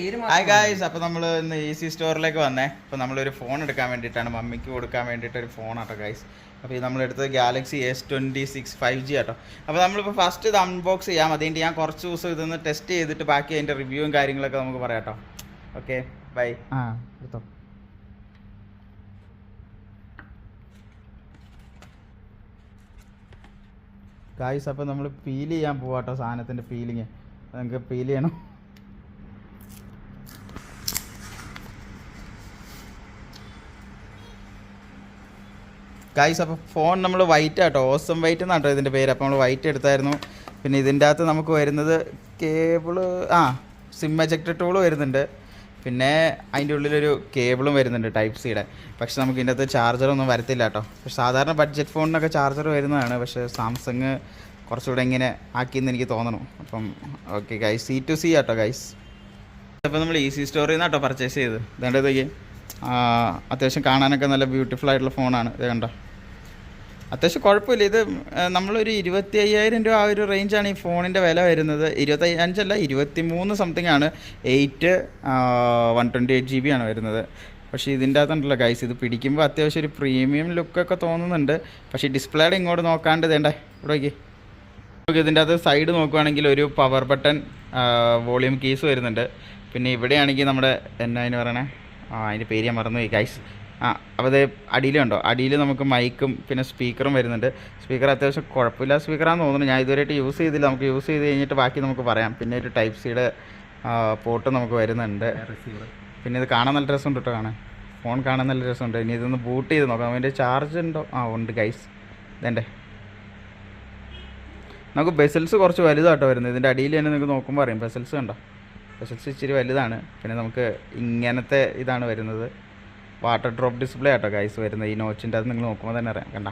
Hi guys, അപ്പോൾ നമ്മൾ ഇന്ന് ഈസി സ്റ്റോറിലേക്ക് വന്നേ. അപ്പോൾ നമ്മളൊരു ഫോൺ എടുക്കാൻ വേണ്ടിയിട്ടാണ്, മമ്മിക്ക് കൊടുക്കാൻ വേണ്ടിയിട്ട് ഒരു ഫോണാട്ടോ ഗായ്സ്. അപ്പോൾ ഇത് നമ്മളെടുത്തത് ഗാലക്സി S26 5G ആട്ടോ. അപ്പോൾ നമ്മളിപ്പോൾ ഫസ്റ്റ് ഇത് അൺബോക്സ് ചെയ്യാം. അതുകൊണ്ട് ഞാൻ കുറച്ച് ദിവസം ഇതൊന്ന് ടെസ്റ്റ് ചെയ്തിട്ട് ബാക്കി അതിൻ്റെ റിവ്യൂവും കാര്യങ്ങളൊക്കെ നമുക്ക് പറയാം കേട്ടോ. Okay bye. എടുത്തോ ഗായ്സ്. അപ്പോൾ നമ്മൾ പീൽ ചെയ്യാൻ പോവാട്ടോ, സാധനത്തിൻ്റെ പീലിങ്. നമുക്ക് പീൽ ചെയ്യണം. ഗായ്സ്, അപ്പോൾ ഫോൺ നമ്മൾ വൈറ്റ് ആട്ടോ, ഓസം വൈറ്റ് എന്നാട്ടോ ഇതിൻ്റെ പേര്. അപ്പോൾ നമ്മൾ വൈറ്റ് എടുത്തായിരുന്നു. പിന്നെ ഇതിൻ്റെ അകത്ത് നമുക്ക് വരുന്നത് കേബിള്, സിം എജക്ടർ ടൂൾ വരുന്നുണ്ട്. പിന്നെ അതിൻ്റെ ഉള്ളിലൊരു കേബിളും വരുന്നുണ്ട് ടൈപ്പ് സിയുടെ. പക്ഷെ നമുക്ക് ഇതിൻ്റെ അകത്ത് ചാർജറൊന്നും വരത്തില്ല കേട്ടോ. പക്ഷെ സാധാരണ ബഡ്ജറ്റ് ഫോണിനൊക്കെ ചാർജർ വരുന്നതാണ്. പക്ഷേ സാംസങ് കുറച്ചുകൂടെ ഇങ്ങനെ ആക്കിയെന്ന് എനിക്ക് തോന്നണു. അപ്പം ഓക്കെ ഗൈസ്, C2C ആട്ടോ ഗൈസ്. അപ്പോൾ നമ്മൾ ഈസി സ്റ്റോറിൽ നിന്നാട്ടോ പർച്ചേസ് ചെയ്ത്. ഇതേണ്ടതൊക്കെ അത്യാവശ്യം കാണാനൊക്കെ നല്ല ബ്യൂട്ടിഫുൾ ആയിട്ടുള്ള ഫോണാണ്. ഇത് കണ്ടോ, അത്യാവശ്യം കുഴപ്പമില്ല. ഇത് നമ്മളൊരു 25,000 രൂപ ആ ഒരു റേഞ്ചാണ് ഈ ഫോണിൻ്റെ വില വരുന്നത്. 25 23 സംതിങ് ആണ്. 128 GB ആണ് വരുന്നത്. പക്ഷേ ഇതിൻ്റെ അകത്തുണ്ടല്ലോ ഗൈസ്, ഇത് പിടിക്കുമ്പോൾ അത്യാവശ്യം ഒരു പ്രീമിയം ലുക്കൊക്കെ തോന്നുന്നുണ്ട്. പക്ഷേ ഡിസ്പ്ലേയുടെ ഇങ്ങോട്ട് നോക്കാണ്ട് വേണ്ട ഇവിടെ നോക്കി. നമുക്ക് ഇതിൻ്റെ അകത്ത് സൈഡ് നോക്കുകയാണെങ്കിൽ ഒരു പവർ ബട്ടൺ, വോളിയം കീസ് വരുന്നുണ്ട്. പിന്നെ ഇവിടെയാണെങ്കിൽ നമ്മുടെ അതിന് പറയണേ, അതിൻ്റെ പേര് ഞാൻ മറന്നുപോയി ഗൈസ്. അപ്പോൾ അത് അടിയിലുണ്ടോ, അടിയിൽ നമുക്ക് മൈക്കും പിന്നെ സ്പീക്കറും വരുന്നുണ്ട്. സ്പീക്കർ അത്യാവശ്യം കുഴപ്പമില്ല സ്പീക്കറാണെന്ന് തോന്നുന്നു. ഞാൻ ഇതുവരെയായിട്ട് യൂസ് ചെയ്തില്ല. നമുക്ക് യൂസ് ചെയ്ത് കഴിഞ്ഞിട്ട് ബാക്കി നമുക്ക് പറയാം. പിന്നെ ഒരു ടൈപ്പ് സിയുടെ പോർട്ട് നമുക്ക് വരുന്നുണ്ട്. പിന്നെ ഇത് കാണാൻ നല്ല രസമുണ്ട് കേട്ടോ, ഫോൺ കാണാൻ നല്ല രസമുണ്ട്. ഇനി ഇതൊന്ന് ബൂട്ട് ചെയ്ത് നോക്കാം. അതിൻ്റെ ചാർജ് ഉണ്ടോ? ഉണ്ട് ഗൈസ്. ഇതെൻ്റെ നമുക്ക് ബെസൽസ് കുറച്ച് വലുതാട്ടോ വരുന്നത്. ഇതിൻ്റെ അടിയിൽ തന്നെ നിങ്ങൾക്ക് നോക്കുമ്പോൾ അറിയാം. ബെസൽസ് കണ്ടോ, ബെസൽസ് ഇച്ചിരി വലുതാണ്. പിന്നെ നമുക്ക് ഇങ്ങനത്തെ ഇതാണ് വരുന്നത്. വാട്ടർ ഡ്രോപ്പ് ഡിസ്പ്ലേ ആട്ടോ ഗൈസ് വരുന്നത്. ഈ നോച്ചിൻ്റെ അത് നിങ്ങൾ നോക്കുമ്പോൾ തന്നെ അറിയാം. കണ്ട